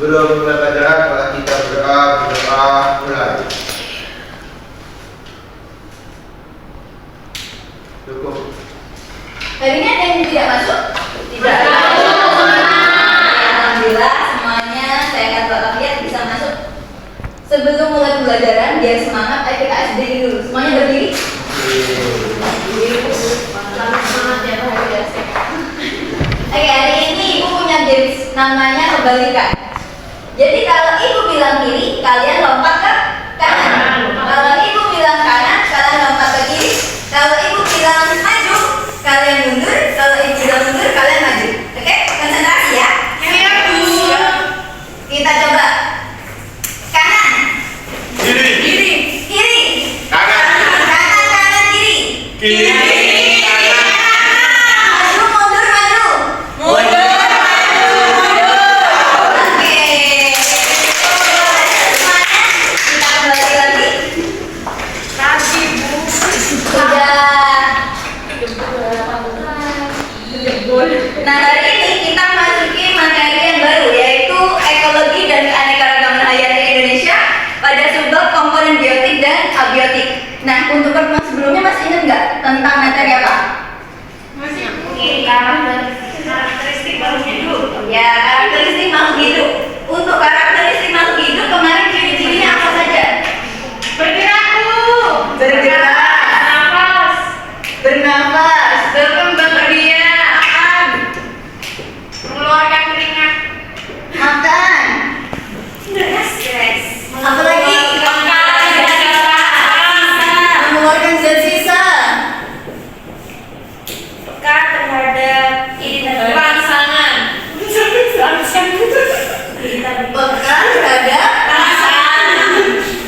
Sebelum mulai pelajaran, mari kita berdoa mulai. Cukup. Hari ini ada yang tidak masuk? Tidak. Alhamdulillah semuanya sehat walafiat bisa masuk. Sebelum mulai pembelajaran biar semangat, ayo kita SDG dulu. Semuanya berdiri. Selamat semangat ya Pak Hari Biasa. Oke, hari ini ibu punya games namanya kebalikan. Jadi kalau ibu bilang kiri, kalian lompat ke kanan. Kalau ibu bilang kanan, kalian lompat ke kiri. Kalau ibu bilang maju, kalian mundur. Kalau ibu bilang mundur, kalian maju. Oke, konsentrasi ya. Kita coba. Kanan. Kiri. Kanan. Kanan, kiri. Kiri. Maju, mundur. Oke. Semuanya, kita kembali lagi. Nah, hari ini kita masuki materi yang baru yaitu ekologi dan keanekaragaman hayati Indonesia pada subbab komponen biotik dan abiotik. Nah, untuk pertemuan sebelumnya masih ingat nggak tentang materi apa? Karakteristik makhluk hidup. Ya, karakteristik makhluk hidup. Untuk karakteristik makhluk hidup kemarin ciri-cirinya apa saja? Bergerak, bernafas, berkembang biak, mengeluarkan keringat, makan, apa lagi? Mengeluarkan zat sisa, Peka terhadap rangsangan. peka terhadap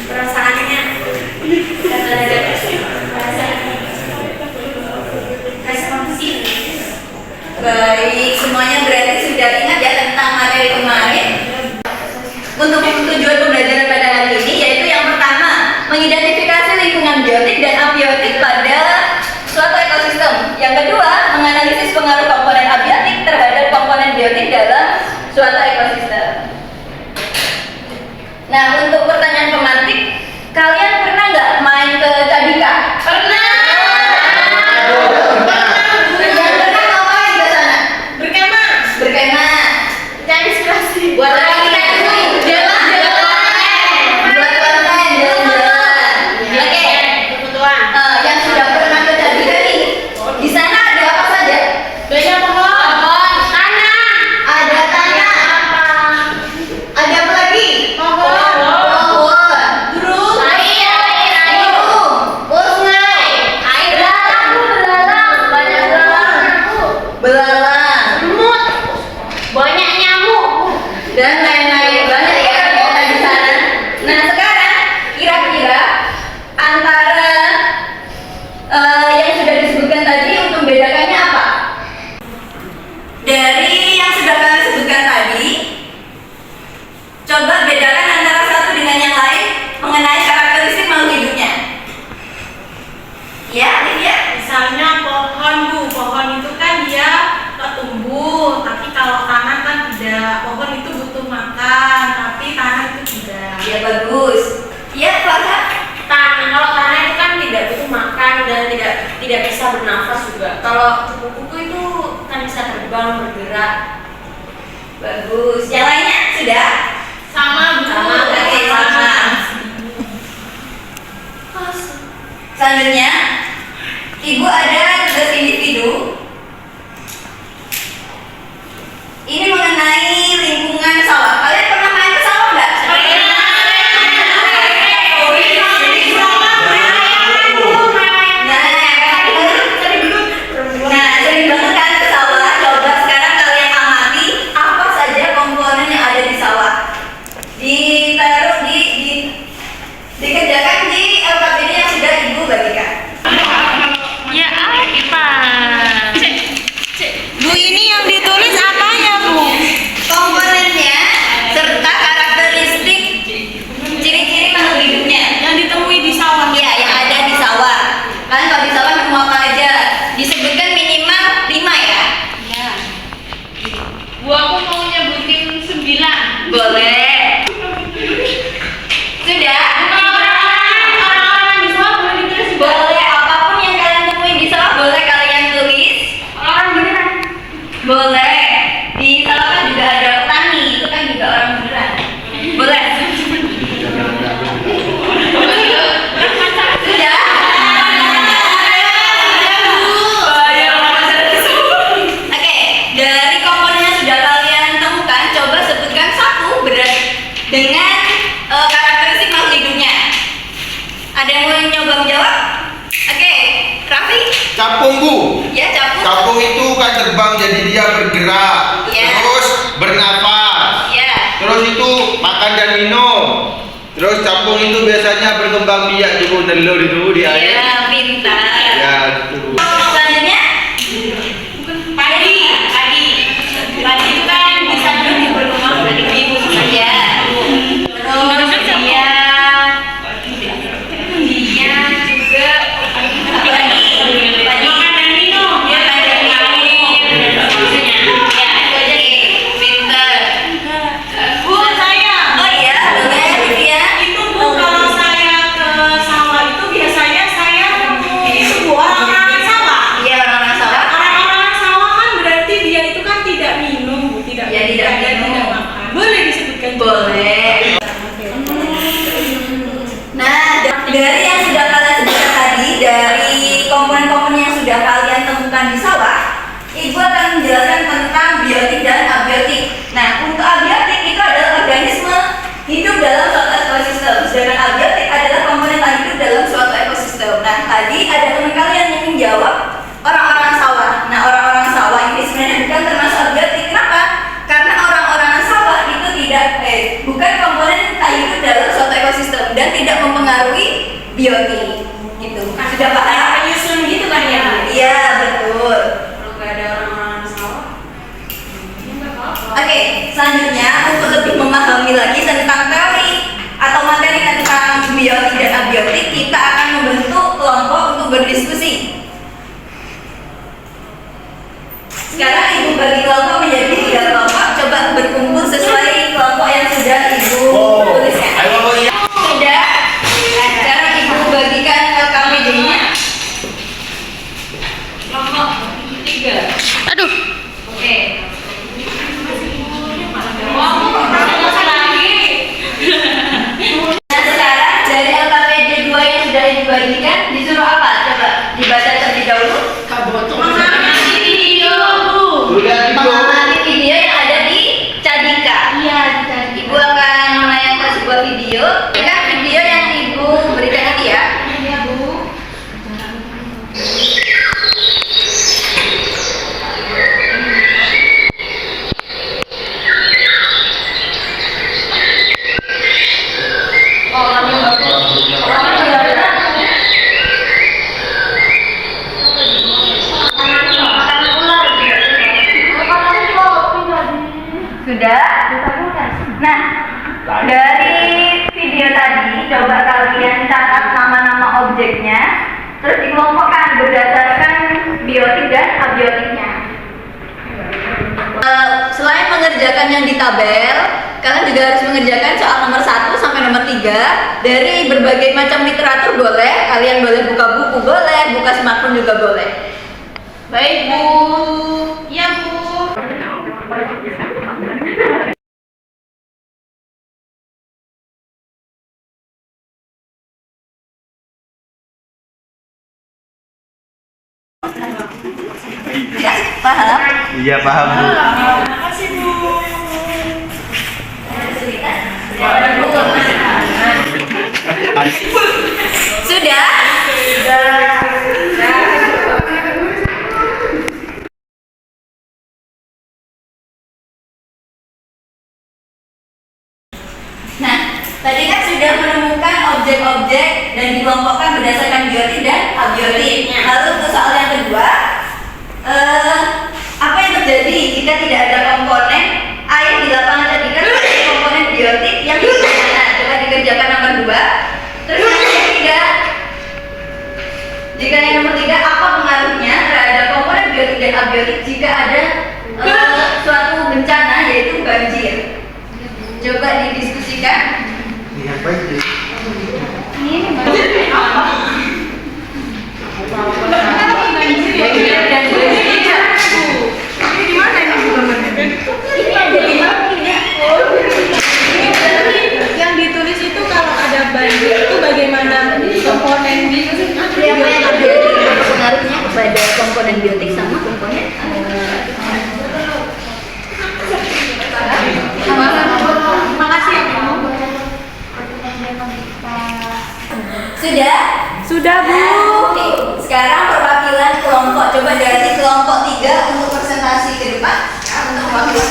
Perasaannya terhadap responsif. baik. Semuanya berarti sudah ingat ya tentang materi kemarin. Untuk tujuan pembelajaran pada hari ini yaitu yang pertama mengidentifikasi lingkungan biotik dan abiotik pada suatu ekosistem. Yang kedua menganalisis pengaruh komponen abiotik terhadap komponen biotik dalam suatu ekosistem. Nah, untuk pertanyaan pemantik, kalian pernah nggak main ke Cadika? Pernah. Yang pernah ngapain ke sana? Berkemah. Cari inspirasi. Buat apa kita itu? Jalan-jalan. Buat konten, jalan-jalan. Oke. Kebutuhan. Yang sudah pernah ke Cadika nih, di sana ada apa saja? Banyak pohon. Tanah. Ada tanah. Ada apa lagi? Pohon. Burung. Burung. Sungai. Banyak Belalang. banyak nyamuk. Dan lain-lain banyak ya ternyata di sana. Nah, sekarang kira-kira antara yang sudah disebutkan tadi untuk membedakannya apa? Dari yang sudah kalian sebutkan tadi, coba bedakan antara satu dengan yang lain mengenai karakteristik makhluk hidupnya. Ya, Lydia? Misalnya pohon itu kan dia tumbuh, tapi kalau tanah kan tidak. Pohon itu butuh makan, tapi tanah itu tidak. Ya, bagus. Ya, Farha? Kalau tanah itu kan tidak butuh makan dan tidak bisa bernafas juga. Kalau kupu-kupu itu kan bisa terbang, bergerak. Bagus. Yang lainnya sudah? Sama. Oke, sama. Selanjutnya, Ibu ada tugas individu. Ini mengenai lingkungan sawah. Kalian pernah main ke sawah nggak? Nah, sering banget kan ke sawah. Coba sekarang kalian amati apa saja komponen yang ada di sawah. Ditaruh dikerjakan di LKPD yang sudah Ibu bagikan. Ya apa? Bu, ini yang ditulis apanya, Bu? yang mau nyoba menjawab? Oke, Raffi? Capung, Bu. Ya, capung. Capung itu kan terbang jadi dia bergerak. Iya. Terus bernafas. Ya. Terus itu makan dan minum. Terus capung itu biasanya berkembang biak juga telur itu di air. Ya, pintar. Ya, itu. Selanjutnya? Padi itu kan bisa jadi berkembang dari ibu saja. Terus dia juga makan dan minum. Dia banyak minum. Ya, Pintar. Bu, saya. Oh iya, boleh ya. Itu Bu, kalau saya ke sawah itu biasanya saya itu Bu orang-orang sawah. Iya, orang-orang sawah. Orang-orang sawah kan berarti dia itu kan tidak minum, Bu, tidak Ya, tidak dan minum. tidak makan. Boleh disebutkan juga? Boleh. Nah, dari yang sudah kalian sebutkan tadi, dari komponen-komponen yang sudah kalian temukan di sawah, Ibu akan menjelaskan tentang biotik dan abiotik. Nah, untuk abiotik itu adalah organisme hidup dalam suatu ekosistem, sedangkan abiotik adalah komponen tak hidup dalam suatu ekosistem. Nah, tadi ada teman kalian yang menjawab orang-orang sawah. Nah, orang-orang sawah ini sebenarnya bukan termasuk abiotik. Kenapa? Karena orang-orang sawah itu bukan komponen tak hidup dalam suatu ekosistem dan tidak mempengaruhi biotik. Gitu. Sudah paham? Penyusun gitu kan ya? Iya, betul. Kalau nggak ada orang-orang sawah, ya nggak apa-apa. Oke, selanjutnya untuk lebih memahami lagi tentang teori atau materi tentang biotik dan abiotik, kita akan membentuk kelompok untuk berdiskusi. Sekarang Ibu bagi kelompok menjadi 3 kelompok, coba berkumpul sesuai kelompok yang sudah Ibu tuliskan. Sudah? Nah, sekarang Ibu bagikan LKPD-nya. Kelompok 3. Aduh. Oke. Wah, Bu, masih lagi. Nah, sekarang dari LKPD 2 yang sudah Ibu bagikan disuruh apa? Coba dibaca terlebih dahulu. Mengamati video, Bu. Sudah itu. Mengamati video yang ada di Cadika. Iya, di Ibu akan menayangkan sebuah video. Kan video yang Ibu berikan nanti ya. Iya, Bu. Sudah? Nah, dari video tadi coba kalian catat nama-nama objeknya, terus dikelompokkan berdasarkan biotik dan abiotiknya. Selain mengerjakan yang di tabel, kalian juga harus mengerjakan soal nomor 1 sampai nomor 3 dari berbagai macam literatur boleh. Kalian boleh buka buku boleh, buka smartphone juga boleh. Baik, Bu. Iya, Bu. Ya, paham? Iya, paham, Bu. Terima kasih, Bu. Sudah? Nah, tadi kan sudah menemukan objek-objek dan dikelompokkan berdasarkan biotik dan abiotik. Lalu untuk soal yang kedua, apa yang terjadi jika tidak ada komponen air di lapangan tadi kan ada komponen biotik yang mana? Coba dikerjakan nomor 2. Terus yang ketiga, jika yang nomor 3, apa pengaruhnya terhadap komponen biotik dan abiotik jika ada suatu bencana yaitu banjir? Coba didiskusikan. Lihat baik deh. Ini banjir apa? Banjir dan banjir. Ini di mana ini, Bu? Ini ada di mana? Yang ditulis itu kalau ada banjir itu bagaimana komponen Apa yang abiotik pengaruhnya kepada komponen biotik sama komponen Makasih ya, Bu. Sudah, Bu. Oke, sekarang perwakilan kelompok. Coba dari kelompok 3 untuk presentasi ke depan. Untuk perwakilan.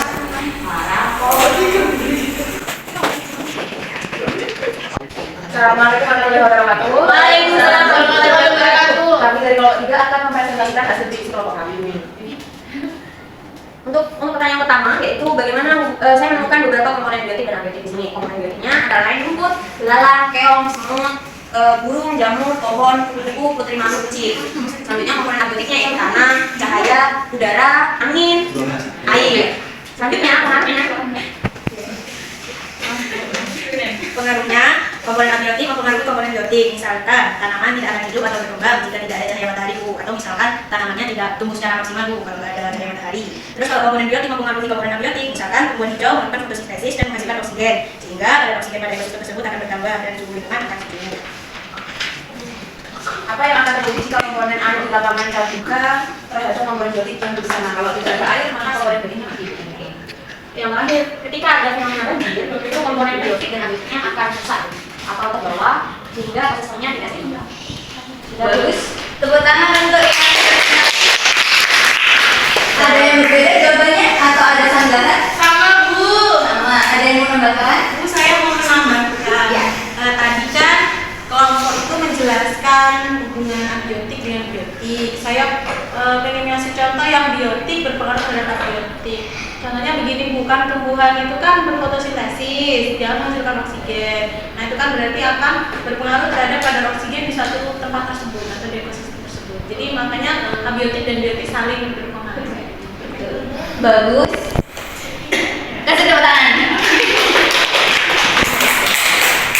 Assalamualaikum warahmatullahi wabarakatuh. Waalaikumsalam warahmatullahi wabarakatuh. Kami dari kelompok 3 akan mempresentasikan hasil diskusi kelompok kami ini. Untuk pertanyaan pertama yaitu bagaimana saya menemukan beberapa komponen biotik dan abiotik di sini. Komponen biotiknya antara lain rumput, belalang, keong, semut, burung, jamur, pohon, kupu, putri manuk, kucing. Selanjutnya komponen abiotiknya yaitu tanah, cahaya, udara, angin, air. Selanjutnya pengaruhnya komponen abiotik mempengaruhi komponen biotik. Misalkan tanaman tidak akan hidup atau berkembang jika tidak ada cahaya matahari, Bu. Atau misalkan tanamannya tidak tumbuh secara maksimal, Bu, kalau tidak ada cahaya matahari. Terus kalau komponen biotik mempengaruhi komponen abiotik, misalkan tumbuhan hijau melakukan fotosintesis dan menghasilkan oksigen, sehingga kadar oksigen pada ekosistem tersebut akan bertambah dan suhu lingkungan akan tinggi. Apa yang akan terjadi jika komponen air di lapangan terbuka terhadap komponen biotik yang di sana? Kalau tidak ada air, maka komponen biotiknya akan hidup. Yang terakhir, ketika ada fenomena banjir, itu komponen biotik dan abiotiknya akan rusak atau terbawa sehingga prosesnya tidak seimbang. Bagus. Tepuk tangan untuk yang ada yang berbeda jawabannya atau ada sanggahan? Sama, Bu. Sama. Ada yang mau menambahkan? Bu, saya mau menambahkan. Ya. Tadi kan kelompok itu menjelaskan hubungan abiotik dengan biotik. Saya pengen ngasih contoh yang biotik berpengaruh terhadap abiotik. Contohnya begini, bukan tumbuhan itu kan berfotosintesis, dia menghasilkan oksigen. Nah, itu kan berarti akan berpengaruh terhadap kadar oksigen di suatu tempat tersebut atau di ekosistem tersebut. Jadi makanya abiotik dan biotik saling berpengaruh. Bagus. Kasih tepuk tangan.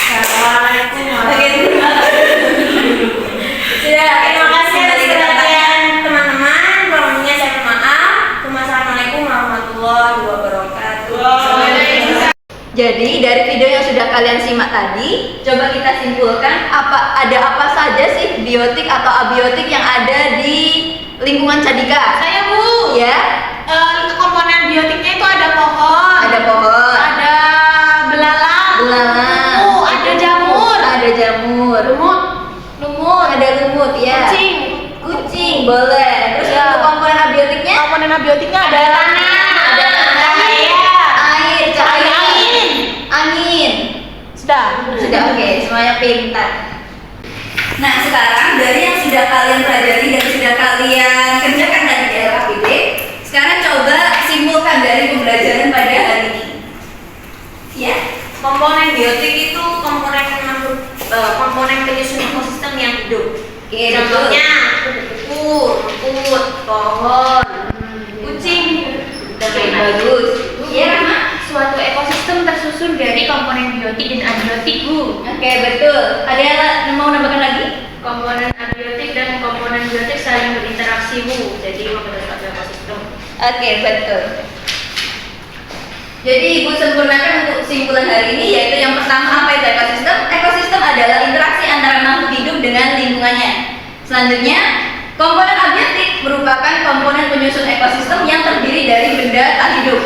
Assalamualaikum Sudah. Terima kasih atas Kembali ke tempat. perhatian teman-teman. Sebelumnya saya mohon maaf. Wassalamualaikum warahmatullahi wabarakatuh. Jadi dari video yang sudah kalian simak tadi, coba kita simpulkan ada apa saja sih biotik atau abiotik yang ada di lingkungan Cadika? Saya, Bu. Ya, Komponen biotiknya itu ada pohon, ada pohon, ada belalang, belalang, kupu, ada jamur, ada jamur, lumut, ada lumut, ya. Kucing, boleh. Terus Ya. untuk komponen abiotiknya? Komponen abiotiknya ada tanah, Ada tanah, air, cahaya, angin. Sudah. Sudah, oke, semuanya pintar. Nah, sekarang dari yang sudah kalian pelajari dan sudah kalian kerjakan tadi di LKPD, sekarang coba simpulkan dari pembelajaran pada hari ini. Ya, Komponen biotik itu komponen penyusun ekosistem yang hidup. oke, Contohnya kupu, rumput, pohon, kucing, dan Oke, lain-lain. bagus. Iya, Rahma? Suatu ekosistem tersusun dari komponen biotik dan abiotik, Bu. Oke, betul. Ada yang mau nambahkan lagi? Komponen abiotik dan komponen biotik saling berinteraksi, Bu. Jadi membentuk suatu ekosistem. Oke, betul. Jadi Ibu sempurnakan untuk kesimpulan hari ini, yaitu yang pertama, apa itu ekosistem? Ekosistem adalah interaksi antara makhluk hidup dengan lingkungannya. Selanjutnya, komponen abiotik merupakan komponen penyusun ekosistem yang terdiri dari benda tak hidup.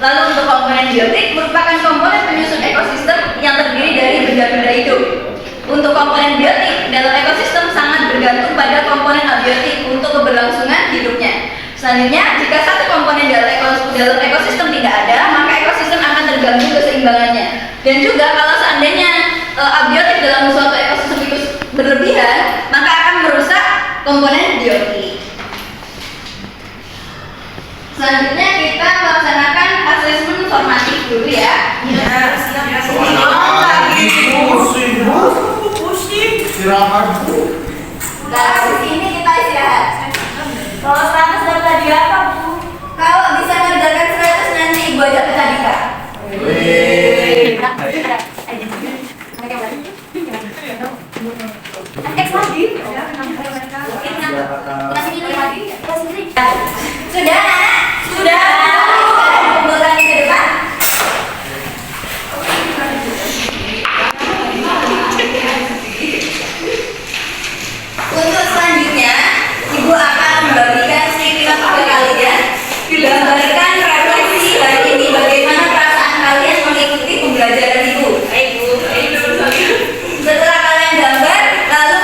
Lalu untuk komponen biotik merupakan komponen penyusun ekosistem yang terdiri dari benda-benda hidup. Untuk komponen biotik dalam ekosistem sangat bergantung pada komponen abiotik untuk keberlangsungan hidupnya. Selanjutnya, jika satu komponen dalam ekosistem tidak ada, maka ekosistem akan terganggu keseimbangannya. Dan juga kalau seandainya abiotik dalam suatu ekosistem itu berlebihan, maka akan merusak komponen biotik. Selanjutnya kita melaksanakan asesmen formatif dulu ya. Istirahat. Nah, habis ini kita istirahat. Kalau 100 dapat hadiah apa, Bu? Kalau bisa mengerjakan 100 nanti Ibu ajak ke Cadika. Sudah, Nana? Sudah. Sekarang dikumpulkan ke depan. Untuk selanjutnya, Ibu akan membagikan skripsi ke kalian, digambarkan refleksi hari ini bagaimana perasaan kalian mengikuti pembelajaran Ibu. Baik, Bu. Setelah kalian gambar, lalu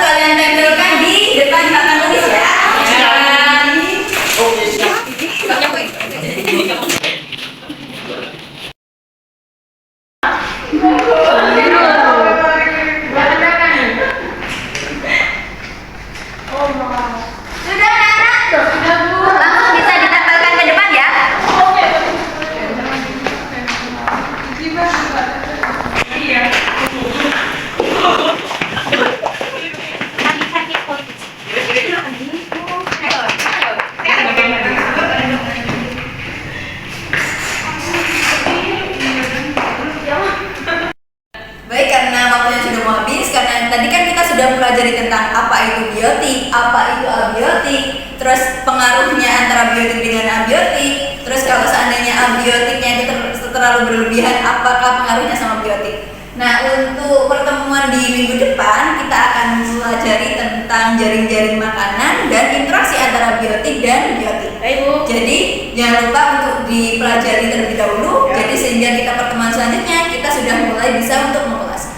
itu biotik, apa itu abiotik, terus pengaruhnya antara biotik dengan abiotik, terus kalau seandainya abiotiknya itu terlalu berlebihan, apakah pengaruhnya sama biotik. Nah, untuk pertemuan di minggu depan kita akan pelajari tentang jaring-jaring makanan dan interaksi antara biotik dan biotik. Baik, Bu. Jadi jangan lupa untuk dipelajari terlebih dahulu. Jadi sehingga kita pertemuan selanjutnya kita sudah mulai bisa untuk mengulas.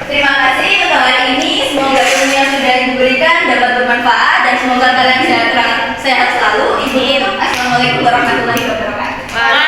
Terima kasih untuk hari ini. Semoga ilmu yang sudah diberikan dapat bermanfaat dan semoga kalian sehat selalu. Assalamualaikum warahmatullahi wabarakatuh.